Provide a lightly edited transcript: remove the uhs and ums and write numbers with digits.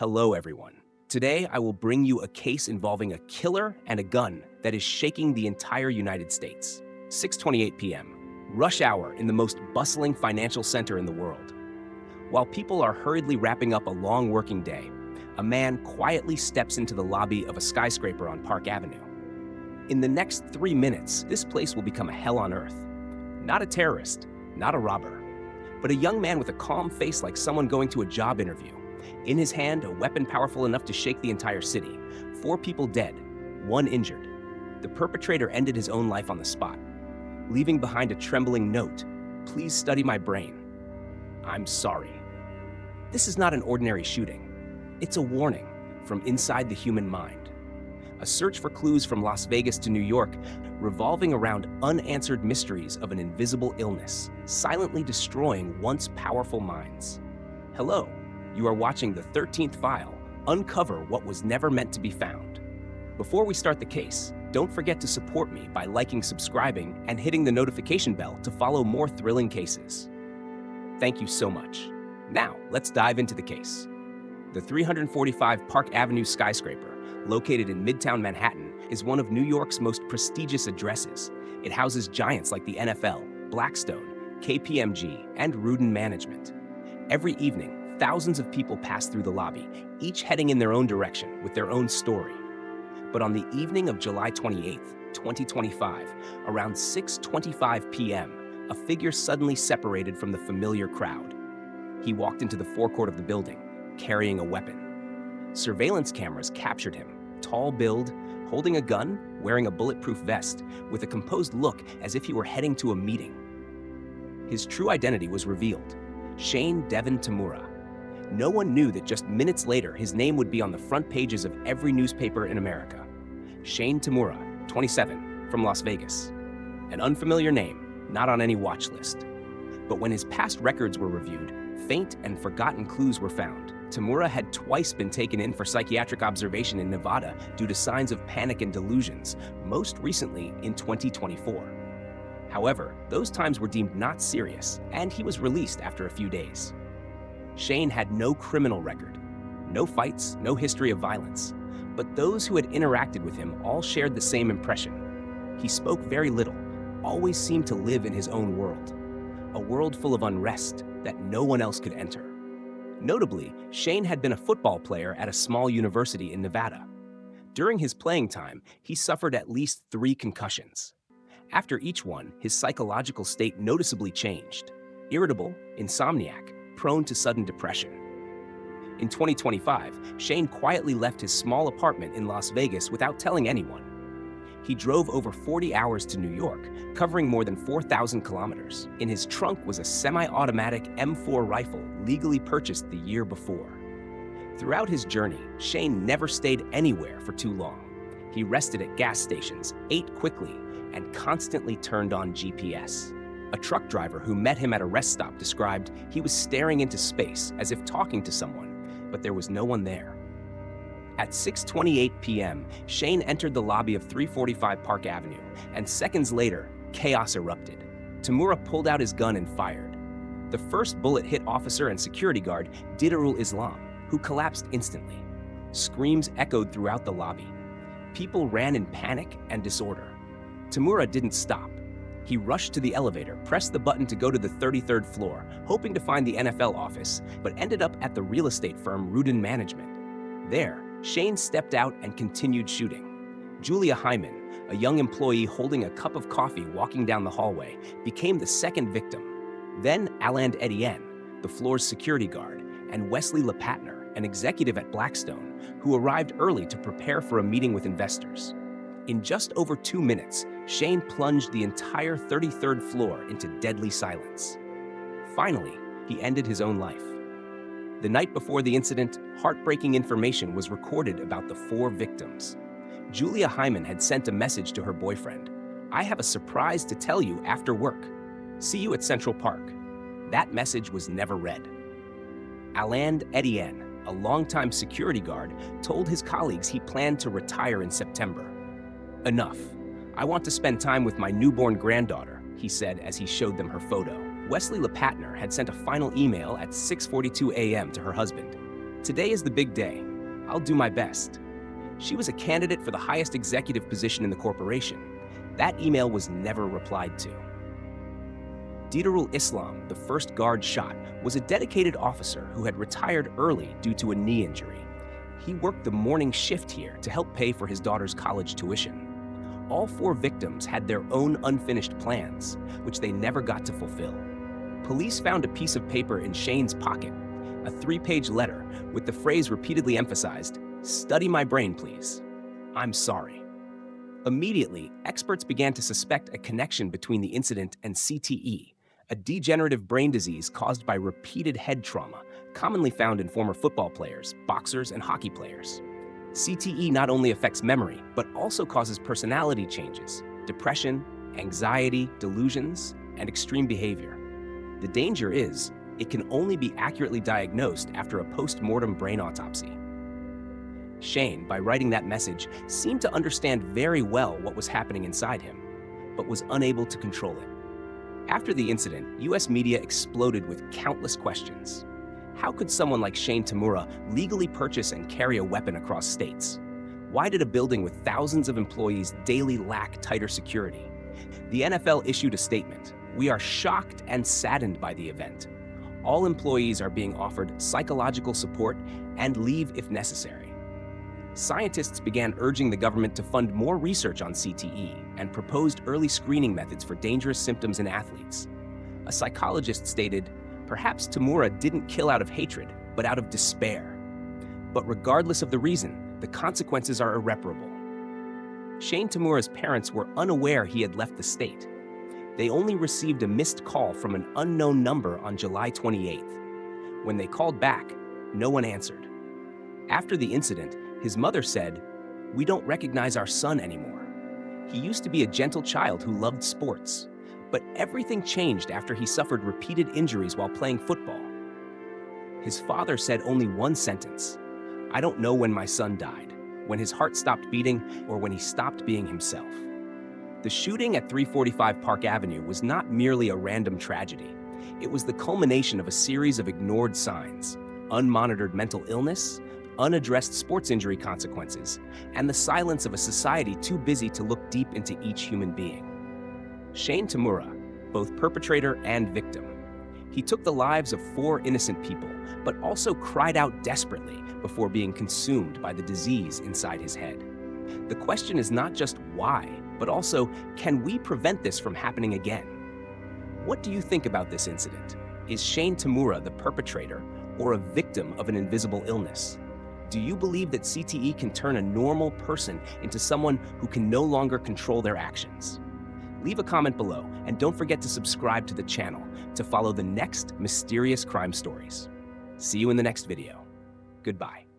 Hello, everyone. Today, I will bring you a case involving a killer and a gun that is shaking the entire United States. 6:28 p.m. Rush hour in the most bustling financial center in the world. While people are hurriedly wrapping up a long working day, a man quietly steps into the lobby of a skyscraper on Park Avenue. In the next 3 minutes, this place will become a hell on earth. Not a terrorist, not a robber, but a young man with a calm face like someone going to a job interview. In his hand, a weapon powerful enough to shake the entire city. 4 people dead, 1 injured. The perpetrator ended his own life on the spot, leaving behind a trembling note. "Please study my brain. I'm sorry." This is not an ordinary shooting. It's a warning from inside the human mind. A search for clues from Las Vegas to New York, revolving around unanswered mysteries of an invisible illness, silently destroying once powerful minds. Hello, you are watching The 13th File, uncover what was never meant to be found. Before we start the case, don't forget to support me by liking, subscribing, and hitting the notification bell to follow more thrilling cases. Thank you so much. Now, let's dive into the case. The 345 Park Avenue skyscraper, located in Midtown Manhattan, is one of New York's most prestigious addresses. It houses giants like the NFL, Blackstone, KPMG, and Rudin Management. Every evening, thousands of people pass through the lobby, each heading in their own direction with their own story. But on the evening of July 28th, 2025, around 6:25 p.m., a figure suddenly separated from the familiar crowd. He walked into the forecourt of the building, carrying a weapon. Surveillance cameras captured him, tall build, holding a gun, wearing a bulletproof vest, with a composed look as if he were heading to a meeting. His true identity was revealed: Shane Devin Tamura. No one knew that just minutes later, his name would be on the front pages of every newspaper in America. Shane Tamura, 27, from Las Vegas. An unfamiliar name, not on any watch list. But when his past records were reviewed, faint and forgotten clues were found. Tamura had twice been taken in for psychiatric observation in Nevada due to signs of panic and delusions, most recently in 2024. However, those times were deemed not serious, and he was released after a few days. Shane had no criminal record, no fights, no history of violence, but those who had interacted with him all shared the same impression. He spoke very little, always seemed to live in his own world, a world full of unrest that no one else could enter. Notably, Shane had been a football player at a small university in Nevada. During his playing time, he suffered at least 3 concussions. After each one, his psychological state noticeably changed: irritable, insomniac, prone to sudden depression. In 2025, Shane quietly left his small apartment in Las Vegas without telling anyone. He drove over 40 hours to New York, covering more than 4,000 kilometers. In his trunk was a semi-automatic M4 rifle legally purchased the year before. Throughout his journey, Shane never stayed anywhere for too long. He rested at gas stations, ate quickly, and constantly turned on GPS. A truck driver who met him at a rest stop described he was staring into space as if talking to someone, but there was no one there. At 6:28 p.m., Shane entered the lobby of 345 Park Avenue, and seconds later, chaos erupted. Tamura pulled out his gun and fired. The first bullet hit officer and security guard Didarul Islam, who collapsed instantly. Screams echoed throughout the lobby. People ran in panic and disorder. Tamura didn't stop. He rushed to the elevator, pressed the button to go to the 33rd floor, hoping to find the NFL office, but ended up at the real estate firm Rudin Management. There, Shane stepped out and continued shooting. Julia Hyman, a young employee holding a cup of coffee walking down the hallway, became the second victim. Then Aland Etienne, the floor's security guard, and Wesley LePatner, an executive at Blackstone, who arrived early to prepare for a meeting with investors. In just over 2 minutes, Shane plunged the entire 33rd floor into deadly silence. Finally, he ended his own life. The night before the incident, heartbreaking information was recorded about the 4 victims. Julia Hyman had sent a message to her boyfriend: "I have a surprise to tell you after work. See you at Central Park." That message was never read. Aland Etienne, a longtime security guard, told his colleagues he planned to retire in September. "Enough. I want to spend time with my newborn granddaughter," he said as he showed them her photo. Wesley LePatner had sent a final email at 6:42 a.m. to her husband. Today is the big day. I'll do my best. She was a candidate for the highest executive position in the corporation. That email was never replied to. Didarul Islam, the first guard shot, was a dedicated officer who had retired early due to a knee injury. He worked the morning shift here to help pay for his daughter's college tuition. All 4 victims had their own unfinished plans, which they never got to fulfill. Police found a piece of paper in Shane's pocket, a 3-page letter with the phrase repeatedly emphasized, "Study my brain, please. I'm sorry." Immediately, experts began to suspect a connection between the incident and CTE, a degenerative brain disease caused by repeated head trauma, commonly found in former football players, boxers, and hockey players. CTE not only affects memory, but also causes personality changes, depression, anxiety, delusions, and extreme behavior. The danger is, it can only be accurately diagnosed after a post-mortem brain autopsy. Shane, by writing that message, seemed to understand very well what was happening inside him, but was unable to control it. After the incident, US media exploded with countless questions. How could someone like Shane Temurah legally purchase and carry a weapon across states? Why did a building with thousands of employees daily lack tighter security? The NFL issued a statement. "We are shocked and saddened by the event. All employees are being offered psychological support and leave if necessary." Scientists began urging the government to fund more research on CTE and proposed early screening methods for dangerous symptoms in athletes. A psychologist stated, "Perhaps Temurah didn't kill out of hatred, but out of despair. But regardless of the reason, the consequences are irreparable." Shane Temurah's parents were unaware he had left the state. They only received a missed call from an unknown number on July 28th. When they called back, no one answered. After the incident, his mother said, "We don't recognize our son anymore. He used to be a gentle child who loved sports, but everything changed after he suffered repeated injuries while playing football." His father said only one sentence, "I don't know when my son died, when his heart stopped beating or when he stopped being himself." The shooting at 345 Park Avenue was not merely a random tragedy. It was the culmination of a series of ignored signs: unmonitored mental illness, unaddressed sports injury consequences, and the silence of a society too busy to look deep into each human being. Shane Temurah, both perpetrator and victim. He took the lives of 4 innocent people, but also cried out desperately before being consumed by the disease inside his head. The question is not just why, but also, can we prevent this from happening again? What do you think about this incident? Is Shane Temurah the perpetrator or a victim of an invisible illness? Do you believe that CTE can turn a normal person into someone who can no longer control their actions? Leave a comment below, and don't forget to subscribe to the channel to follow the next mysterious crime stories. See you in the next video. Goodbye.